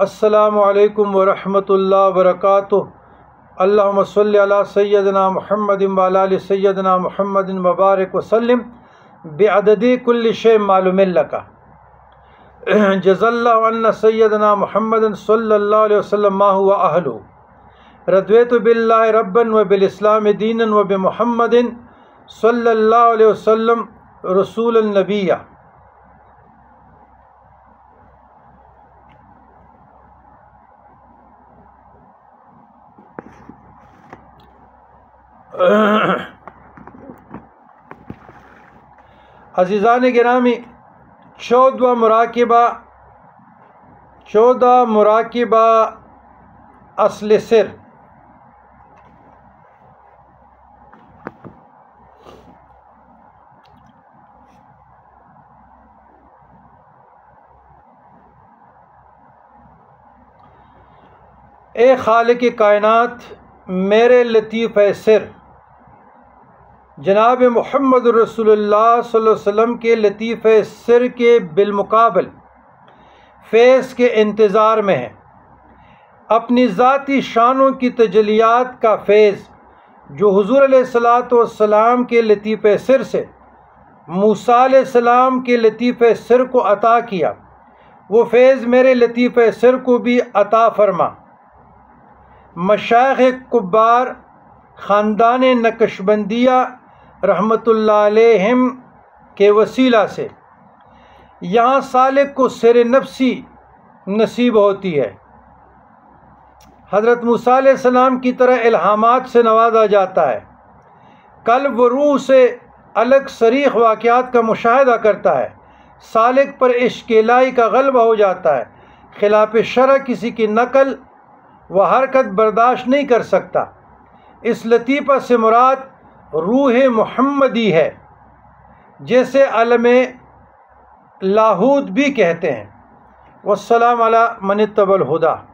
السلام علیکم ورحمۃ اللہ وبرکاتہ۔ اللہم صلی علی سیدنا محمد وعلی آل سیدنا محمد وبارک وسلم بعدد کل شیء معلوم لک۔ جزا اللہ عنا سیدنا محمد صلی اللہ علیہ وسلم ما هو اہلہ۔ رضیت باللہ ربا وبالاسلام دینا وبمحمد صلی اللہ علیہ وسلم رسول النبی۔ عزیزان گرامی، 14 مراقبہ اصل سر۔ اے خالق کائنات، میرے لطیف سر جناب محمد رسول اللہ صلی اللہ علیہ وسلم کے لطیف سر کے بالمقابل فیض کے انتظار میں ہیں۔ اپنی ذاتی شانوں کی تجلیات کا فیض جو حضور علیہ الصلاۃ والسلام کے لطیف سر سے موسیٰ علیہ السلام کے لطیف سر کو عطا کیا، وہ فیض میرے لطیف سر کو بھی عطا فرما۔ مشائخ کبار خاندان نقشبندیہ رحمۃ اللہ علیہم کے وسیلہ سے یہاں سالک کو سیر نفسی نصیب ہوتی ہے۔ حضرت موسیٰ علیہ السلام کی طرح الہامات سے نوازا جاتا ہے۔ قلب و روح سے الگ صریح واقعات کا مشاہدہ کرتا ہے۔ سالک پر عشق الہی کا غلبہ ہو جاتا ہے۔ خلاف شرع کسی کی نقل و حرکت برداشت نہیں کر سکتا۔ اس لطیفہ سے مراد روح محمدی ہے، جیسے علم لاہوت بھی کہتے ہیں۔ والسلام علی من اتبع الہدی۔